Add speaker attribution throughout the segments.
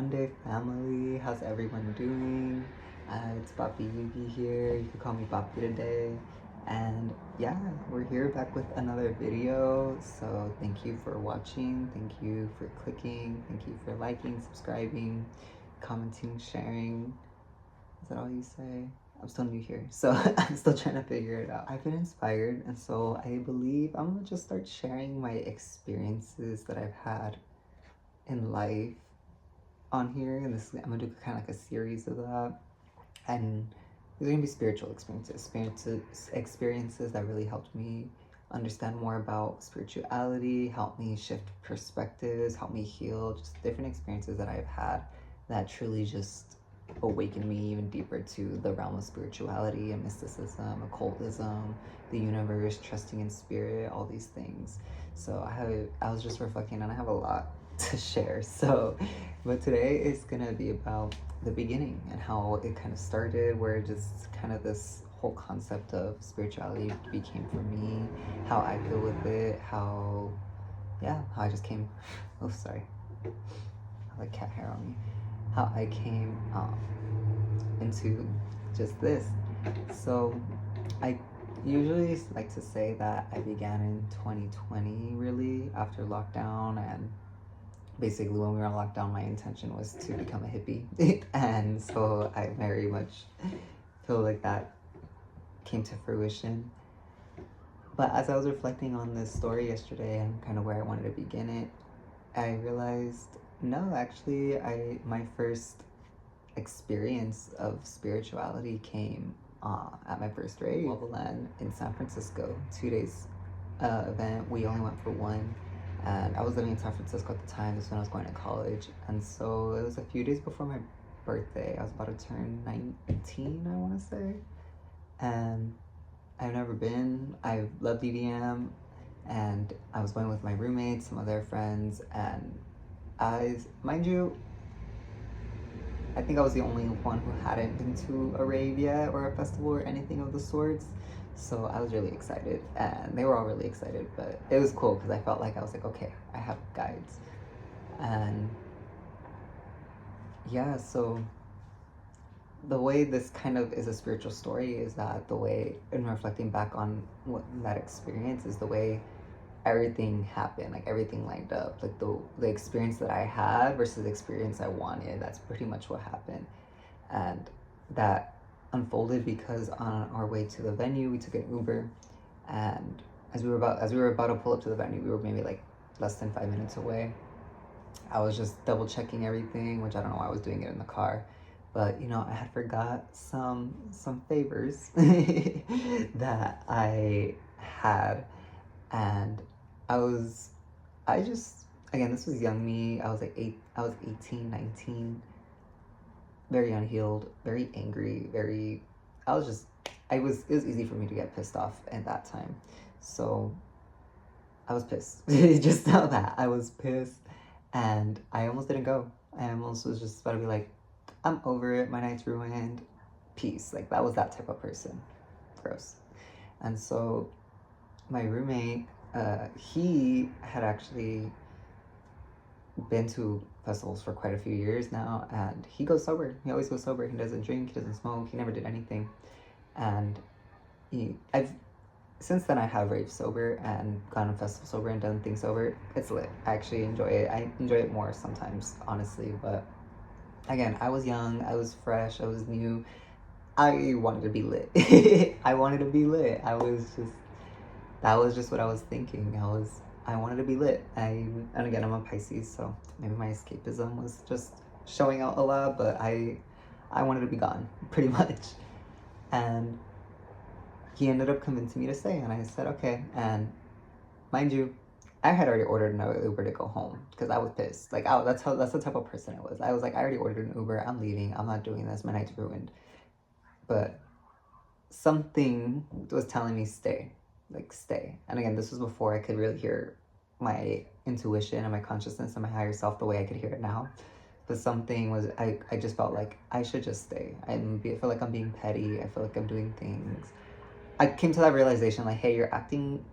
Speaker 1: Monday, family. How's everyone doing? It's Papi Yugi here. You can call me Papi today. And yeah, we're here back with another video. So thank you for watching. Thank you for clicking. Thank you for liking, subscribing, commenting, sharing. Is that all you say? I'm still new here, so I'm still trying to figure it out. I've been inspired, and so I believe I'm gonna just start sharing my experiences that I've had in life on here. And this, I'm gonna do kind of like a series of that. And these are gonna be spiritual experiences that really helped me understand more about spirituality, help me shift perspectives, help me heal, just different experiences that I've had that truly just awakened me even deeper to the realm of spirituality and mysticism, occultism, the universe, trusting in spirit, all these things. So I was just reflecting, and I have a lot to share. So, but today is gonna be about the beginning and how it kind of started, where just kind of this whole concept of spirituality became for me, how I feel with it, how I just came. Oh, sorry, I have like cat hair on me. How I came into just this. So I usually like to say that I began in 2020, really, after lockdown. And basically when we were on lockdown, my intention was to become a hippie. And so I very much feel like that came to fruition. But as I was reflecting on this story yesterday and kind of where I wanted to begin it, I realized, no, actually, my first experience of spirituality came at my first rave in San Francisco. 2 days event. We only went for one, and I was living in San Francisco at the time. This is when I was going to college, and so it was a few days before my birthday. I was about to turn 19, I want to say, and I've never been. I love EDM, and I was going with my roommates, some other friends, and mind you, I think I was the only one who hadn't been to a rave yet, or a festival, or anything of the sorts. So I was really excited, and they were all really excited, but it was cool because I felt like I was like, okay, I have guides. And yeah, so the way this kind of is a spiritual story is that the way, in reflecting back on what that experience is, the way everything happened, like everything lined up, like the experience that I had versus the experience I wanted. That's pretty much what happened. And that unfolded because on our way to the venue, we took an Uber, and as we were about to pull up to the venue, we were maybe like less than 5 minutes away. I was just double checking everything, which I don't know why I was doing it in the car, but you know, I had forgot some favors that I had. And I just, again, this was young me. I was 18, 19, very unhealed, very angry, it was easy for me to get pissed off at that time. So I was pissed. Just know that. I was pissed, and I almost didn't go. I almost was just about to be like, I'm over it, my night's ruined, peace. Like, that was that type of person. Gross. And so my roommate, he had actually been to festivals for quite a few years now, and he goes sober. He always goes sober. He doesn't drink, he doesn't smoke, he never did anything. And since then I have raved sober and gone to festival sober and done things sober. It's lit. I actually enjoy it. I enjoy it more sometimes, honestly. But again, I was young, I was fresh, I was new. I wanted to be lit. I wanted to be lit. That was just what I was thinking. I wanted to be lit. And again, I'm a Pisces, so maybe my escapism was just showing out a lot, but I wanted to be gone, pretty much. And he ended up convincing me to stay, and I said, okay. And mind you, I had already ordered an Uber to go home because I was pissed. Like, that's the type of person I was. I was like, I already ordered an Uber. I'm leaving. I'm not doing this. My night's ruined. But something was telling me stay. Like, stay. And again, this was before I could really hear my intuition and my consciousness and my higher self the way I could hear it now. But something was, I just felt like I should just stay. I feel like I'm being petty. I feel like I'm doing things. I came to that realization, like, hey, you're acting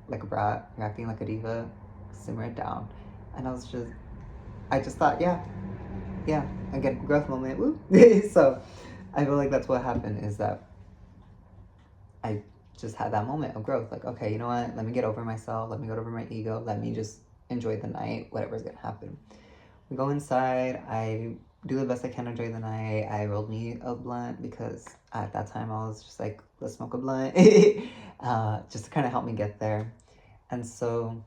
Speaker 1: like a brat. You're acting like a diva. Simmer it down. And I just thought, yeah, yeah, again, growth moment. Woo. So I feel like that's what happened, is that I just had that moment of growth. Like, okay, you know what? Let me get over myself. Let me get over my ego. Let me just enjoy the night, whatever's gonna happen. We go inside. I do the best I can to enjoy the night. I rolled me a blunt because at that time I was just like, let's smoke a blunt, just to kind of help me get there. And so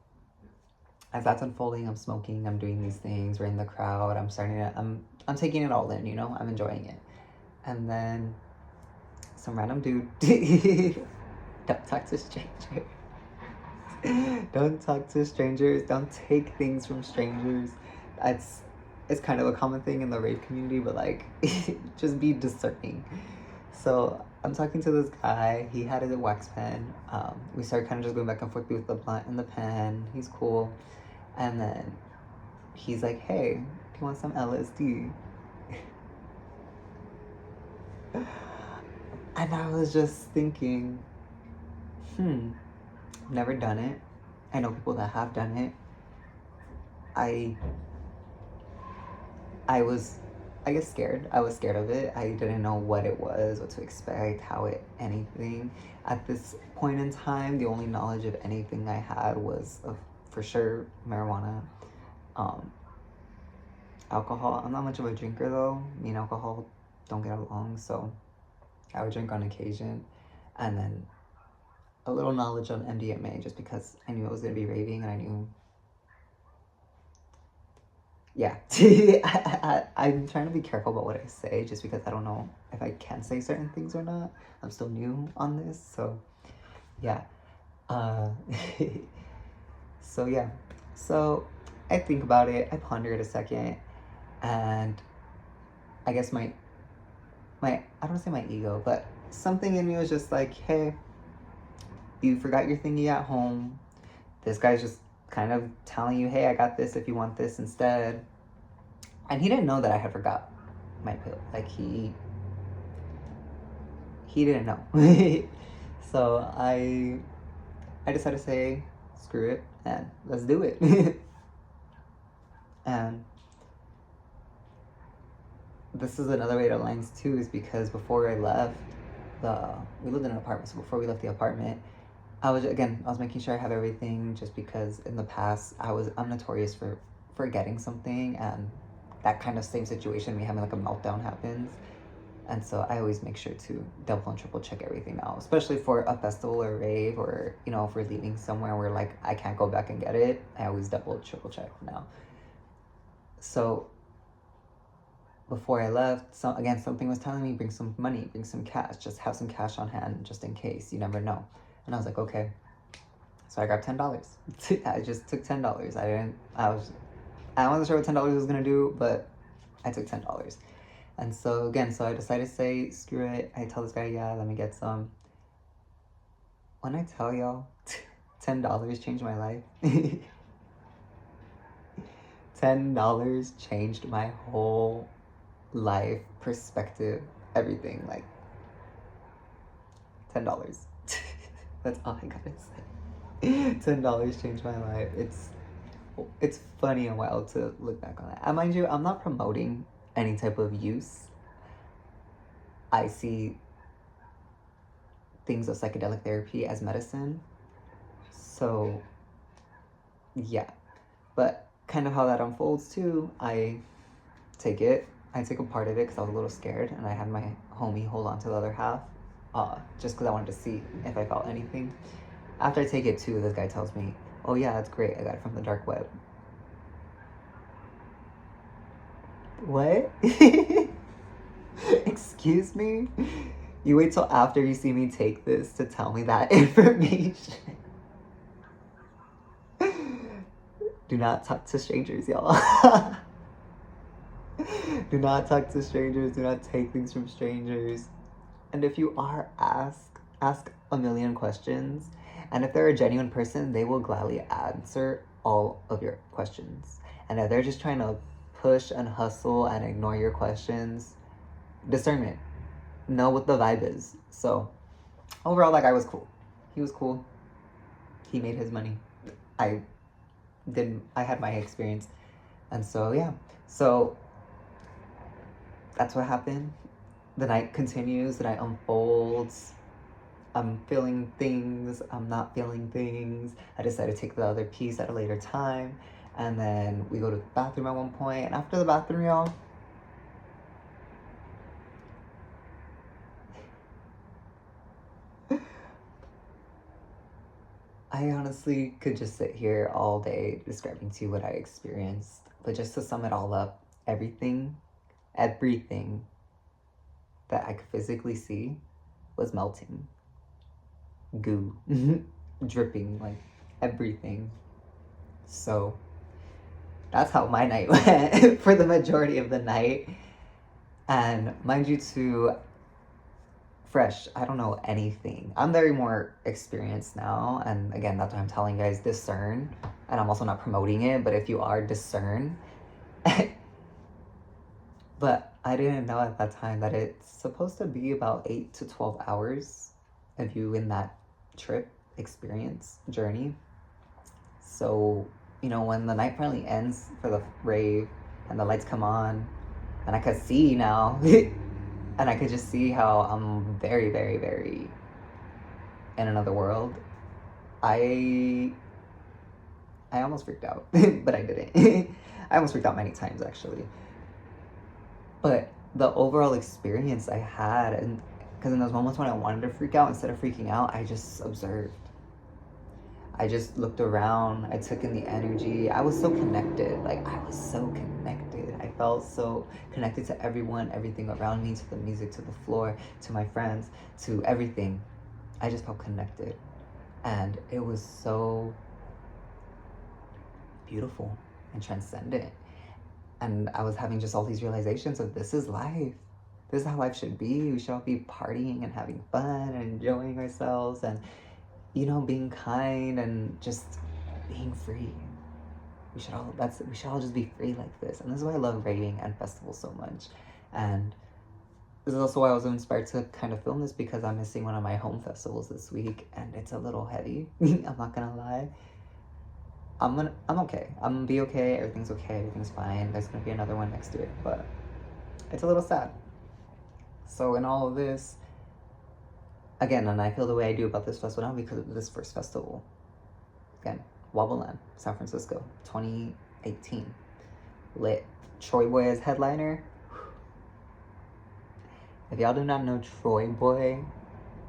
Speaker 1: as that's unfolding, I'm smoking. I'm doing these things. We're in the crowd. I'm taking it all in. You know, I'm enjoying it. And then some random dude. Don't talk to strangers. Don't talk to strangers. Don't take things from strangers. It's kind of a common thing in the rave community, but like, just be discerning. So I'm talking to this guy. He had a wax pen. We started kind of just going back and forth with the blunt and the pen. He's cool. And then he's like, "Hey, do you want some LSD?" And I was just thinking, never done it. I know people that have done it. I was, I guess, scared. I was scared of it. I didn't know what it was, what to expect, anything. At this point in time, the only knowledge of anything I had was of, for sure, marijuana, alcohol. I'm not much of a drinker though. Me and alcohol don't get along, so I would drink on occasion. And then a little knowledge on MDMA, just because I knew I was going to be raving, and I knew, yeah. I'm trying to be careful about what I say, just because I don't know if I can say certain things or not. I'm still new on this, so yeah. So yeah, so I think about it, I ponder it a second, and I guess my I don't want to say my ego, but something in me was just like, hey, you forgot your thingy at home. This guy's just kind of telling you, hey, I got this if you want this instead. And he didn't know that I had forgot my pill. Like, he didn't know. So I decided to say, screw it, and let's do it. And this is another way to lines too, is because before I left we lived in an apartment, so before we left the apartment, I was making sure I have everything, just because in the past I'm notorious for forgetting something, and that kind of same situation, me having like a meltdown happens. And so I always make sure to double and triple check everything now, especially for a festival or rave, or, you know, if we're leaving somewhere where like I can't go back and get it, I always double triple check now. So before I left, something was telling me, bring some money, bring some cash, just have some cash on hand, just in case, you never know. And I was like, okay. So I grabbed $10. I just took $10. I wasn't sure what $10 was gonna do, but I took $10. And so I decided to say, screw it. I tell this guy, yeah, let me get some. When I tell y'all, $10 changed my life. $10 changed my whole life, perspective, everything. Like, $10. That's all I gotta say. $10 changed my life. It's funny and wild to look back on that. And mind you, I'm not promoting any type of use. I see things of psychedelic therapy as medicine. So yeah, but kind of how that unfolds too, I take a part of it because I was a little scared, and I had my homie hold on to the other half, just because I wanted to see if I felt anything. After I take it too, this guy tells me, oh yeah, that's great, I got it from the dark web. What? Excuse me? You wait till after you see me take this to tell me that information. Do not talk to strangers, y'all. Do not talk to strangers. Do not take things from strangers. And if you are, ask a million questions. And if they're a genuine person, they will gladly answer all of your questions. And if they're just trying to push and hustle and ignore your questions, discernment. Know what the vibe is. So overall, that guy was cool. He was cool. He made his money. I had my experience. And so yeah. So that's what happened. The night continues, the night unfolds. I'm feeling things, I'm not feeling things. I decided to take the other piece at a later time. And then we go to the bathroom at one point. And after the bathroom, y'all, I honestly could just sit here all day describing to you what I experienced. But just to sum it all up, everything that I could physically see was melting. Goo. Dripping, like everything. So that's how my night went for the majority of the night. And mind you, too, fresh, I don't know anything. I'm very more experienced now. And again, that's why I'm telling you guys, discern. And I'm also not promoting it, but if you are, discern. But I didn't know at that time that it's supposed to be about 8 to 12 hours of you in that trip, experience, journey. So, you know, when the night finally ends for the rave and the lights come on, and I could see now, and I could just see how I'm very, very, very in another world. I almost freaked out, but I didn't. I almost freaked out many times, actually. But the overall experience I had, and because in those moments when I wanted to freak out, instead of freaking out, I just observed. I just looked around. I took in the energy. I was so connected. Like, I was so connected. I felt so connected to everyone, everything around me, to the music, to the floor, to my friends, to everything. I just felt connected. And it was so beautiful and transcendent. And I was having just all these realizations of this is life. This is how life should be. We should all be partying and having fun and enjoying ourselves and, you know, being kind and just being free. We should all just be free like this. And this is why I love raving and festivals so much. And this is also why I was inspired to kind of film this, because I'm missing one of my home festivals this week and it's a little heavy. I'm not gonna lie. I'm okay. I'm gonna be okay. Everything's okay. Everything's fine. There's gonna be another one next to it, but it's a little sad. So in all of this, again, and I feel the way I do about this festival now because of this first festival. Again, Wobbleland, San Francisco, 2018. Lit. Troy Boy as headliner. If y'all do not know Troy Boy,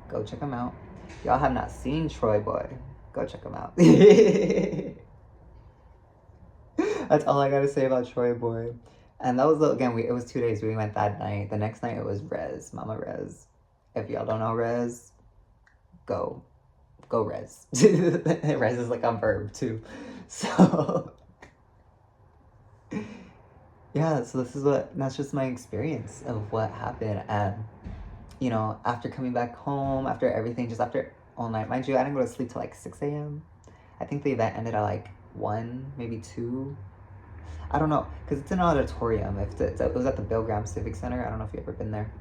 Speaker 1: go check him out. If y'all have not seen Troy Boy, go check him out. That's all I gotta say about Troy Boy. And that was, again, it was 2 days. We went that night. The next night it was Rez, Mama Rez. If y'all don't know Rez, go Rez. Rez is like a verb too. So yeah, so that's just my experience of what happened. And, you know, after coming back home, after everything, just after all night, mind you, I didn't go to sleep till like 6 a.m. I think the event ended at like 1, maybe 2. I don't know, because it's an auditorium. It was at the Bill Graham Civic Center. I don't know if you've ever been there,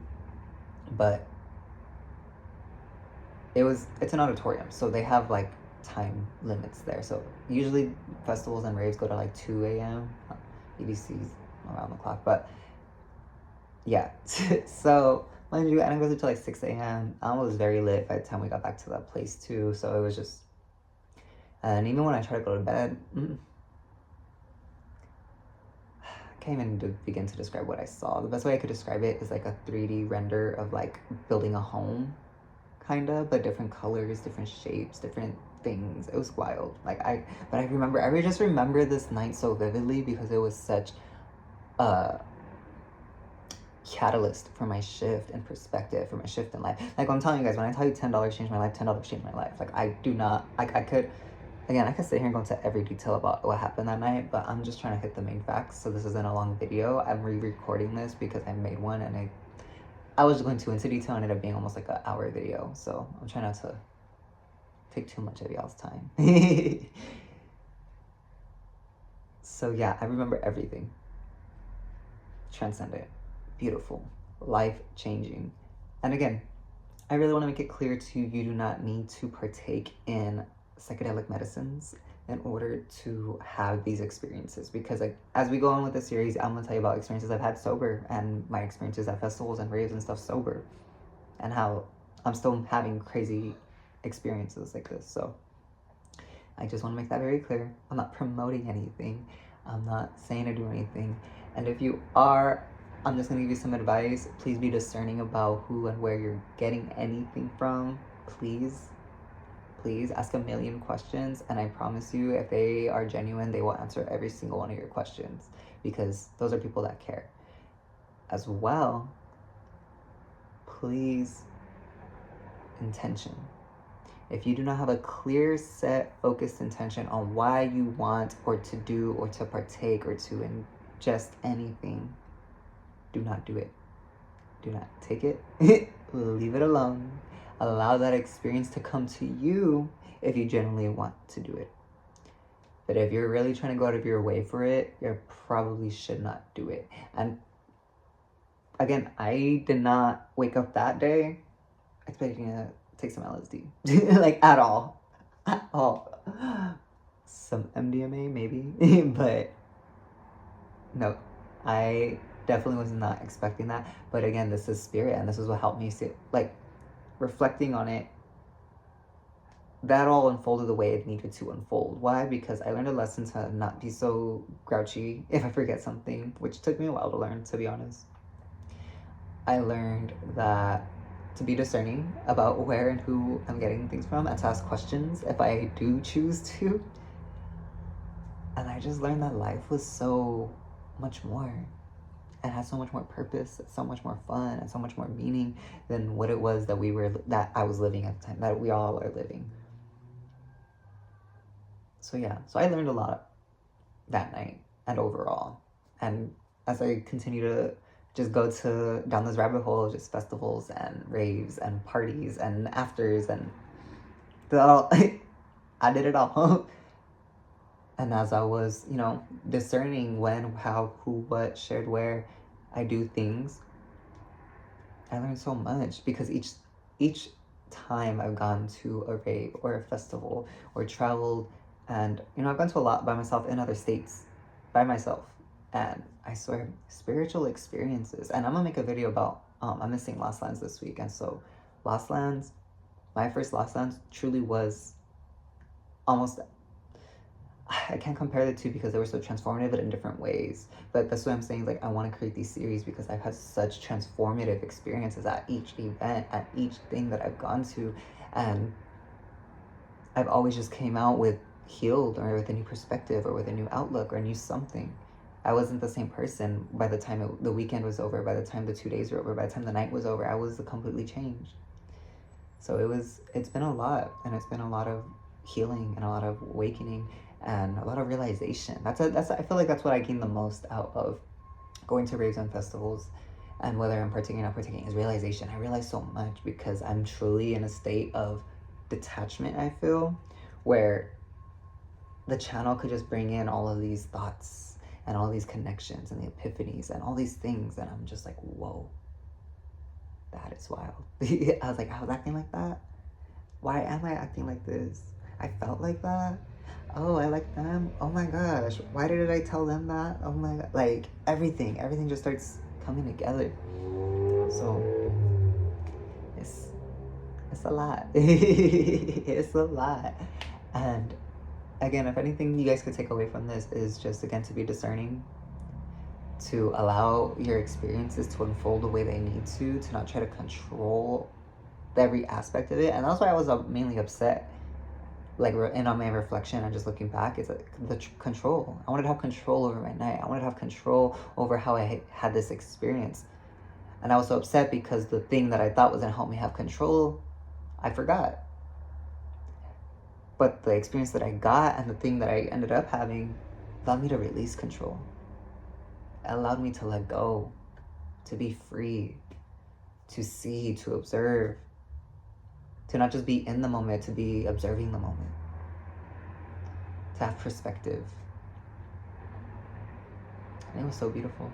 Speaker 1: but it's an auditorium, so they have like time limits there. So usually festivals and raves go to like 2 a.m. EDC's around the clock, but yeah. So mind you, I didn't go until like 6 a.m. I was very lit by the time we got back to that place too. So it was just, and even when I tried to go to bed, I can't even begin to describe what I saw. The best way I could describe it is like a 3D render of like building a home, kinda, but different colors, different shapes, different things. It was wild. I just remember this night so vividly because it was such a catalyst for my shift in perspective, for my shift in life. Like, I'm telling you guys, when I tell you $10 changed my life, $10 changed my life. Like, I do not, like, I could sit here and go into every detail about what happened that night, but I'm just trying to hit the main facts. So this isn't a long video. I'm re-recording this because I made one and I was going too into detail and it ended up being almost like an hour video. So I'm trying not to take too much of y'all's time. So yeah, I remember everything. Transcendent, beautiful, life-changing. And again, I really want to make it clear to you, you do not need to partake in psychedelic medicines. in order to have these experiences. Because like, as we go on with the series, I'm gonna tell you about experiences I've had sober, and my experiences at festivals and raves and stuff sober, and how I'm still having crazy experiences like this. So I just want to make that very clear. I'm not promoting anything. I'm not saying to do anything. And if you are, I'm just going to give you some advice. Please be discerning about who and where you're getting anything from. Please ask a million questions. And I promise you, if they are genuine, they will answer every single one of your questions, because those are people that care. As well, please, intention. If you do not have a clear, set, focused intention on why you want or to do or to partake or to ingest anything, do not do it. Do not take it. Leave it alone. Allow that experience to come to you if you genuinely want to do it. But if you're really trying to go out of your way for it, you probably should not do it. And again, I did not wake up that day expecting to take some LSD. Like, at all. At all. Some MDMA, maybe. But no, I definitely was not expecting that. But again, this is spirit, and this is what helped me see, like, reflecting on it, that all unfolded the way it needed to unfold. Why? Because I learned a lesson to not be so grouchy if I forget something, which took me a while to learn, to be honest. I learned that to be discerning about where and who I'm getting things from, and to ask questions if I do choose to. And I just learned that life was so much more. It had so much more purpose, so much more fun, and so much more meaning than what it was that I was living at the time, that we all are living. So yeah, so I learned a lot that night and overall. And as I continue to just go down this rabbit hole of just festivals and raves and parties and afters and I did it all. And as I was, discerning when, how, who, what, shared where I do things, I learned so much, because each time I've gone to a rave or a festival or traveled, and I've gone to a lot by myself in other states by myself, and I swear, spiritual experiences. And I'm gonna make a video about I'm missing Lost Lands this week, and so Lost Lands, my first Lost Lands truly was almost, I can't compare the two because they were so transformative, but in different ways. But that's what I'm saying, like, I want to create these series because I've had such transformative experiences at each event, at each thing that I've gone to, and I've always just came out with healed, or with a new perspective, or with a new outlook, or a new something. I wasn't the same person by the time the weekend was over, by the time the 2 days were over, by the time the night was over. I was completely changed. So it's been a lot, and it's been a lot of healing and a lot of awakening and a lot of realization. I feel like that's what I gained the most out of going to raves and festivals, and whether I'm partaking or not partaking, is realization. I realize so much because I'm truly in a state of detachment, I feel, where the channel could just bring in all of these thoughts and all these connections and the epiphanies and all these things, and I'm just like, whoa, that is wild. I was like, I was acting like that? Why am I acting like this? I felt like that? Oh, I like them? Oh my gosh, why did I tell them that? Oh my god, like, everything just starts coming together. So it's a lot. It's a lot. And again, if anything you guys could take away from this is just, again, to be discerning, to allow your experiences to unfold the way they need to not try to control every aspect of it. And that's why I was mainly upset, like, and on my reflection and just looking back, it's like the control. I wanted to have control over my night. I wanted to have control over how I had this experience. And I was so upset because the thing that I thought was going to help me have control, I forgot. But the experience that I got and the thing that I ended up having allowed me to release control. It allowed me to let go, to be free, to see, to observe, to not just be in the moment, to be observing the moment, to have perspective. And it was so beautiful.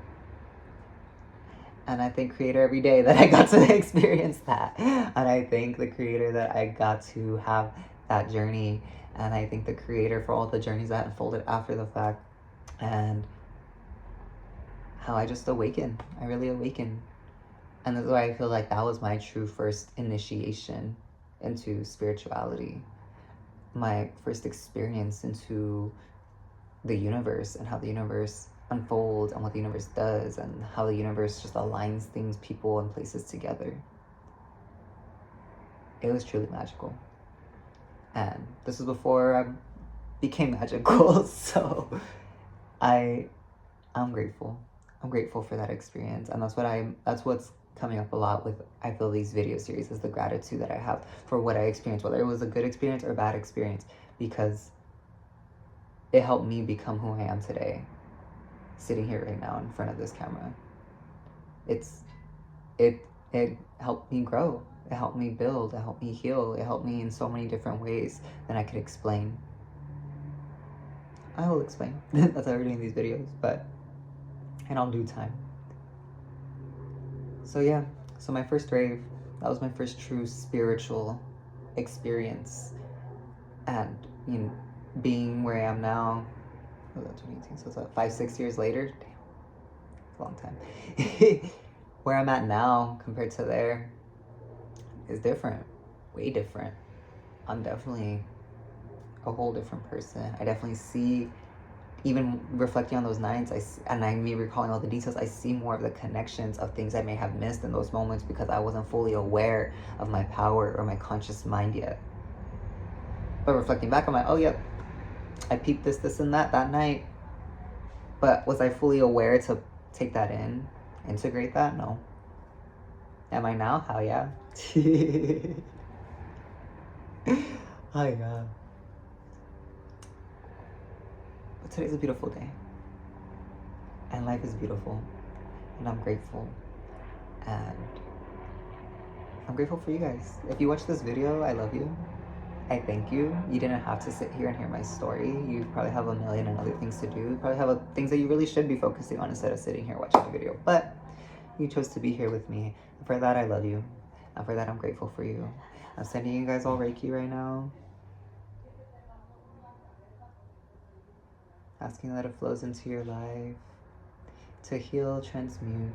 Speaker 1: And I thank Creator every day that I got to experience that. And I thank the Creator that I got to have that journey, and I thank the creator for all the journeys that unfolded after the fact, and how I just awakened. I really awakened. And that's why I feel like that was my true first initiation into spirituality, my first experience into the universe and how the universe unfolds and what the universe does and how the universe just aligns things, people, and places together. It was truly magical. And this was before I became magical, so I'm grateful. I'm grateful for that experience, and that's what's coming up a lot with, I feel, these video series, is the gratitude that I have for what I experienced, whether it was a good experience or a bad experience, because it helped me become who I am today, sitting here right now in front of this camera. It helped me grow. It helped me build. It helped me heal. It helped me in so many different ways that I could explain. I will explain. That's why we're doing these videos, but in all due time. So yeah, so my first rave, that was my first true spiritual experience. And, you know, being where I am now, what was that, 2018? So it's like 5-6 years later. Damn, it's a long time. Where I'm at now compared to there is different, way different. I'm definitely a whole different person. I definitely see, even reflecting on those nights, me recalling all the details, I see more of the connections of things I may have missed in those moments because I wasn't fully aware of my power or my conscious mind yet. But reflecting back, I'm like, oh, yep, I peeped this, and that night. But was I fully aware to take that in, integrate that? No. Am I now? Hell yeah. Oh, yeah. But today's a beautiful day. And life is beautiful. And I'm grateful. And I'm grateful for you guys. If you watch this video, I love you. I thank you. You didn't have to sit here and hear my story. You probably have a million and other things to do. You probably have things that you really should be focusing on instead of sitting here watching the video. But you chose to be here with me. And for that, I love you. And for that, I'm grateful for you. I'm sending you guys all Reiki right now. Asking that it flows into your life to heal, transmute.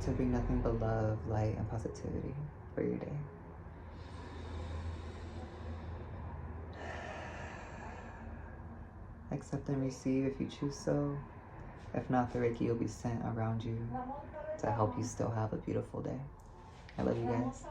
Speaker 1: To bring nothing but love, light, and positivity for your day. Accept and receive if you choose so. If not, the Reiki will be sent around you to help you still have a beautiful day. I love you guys.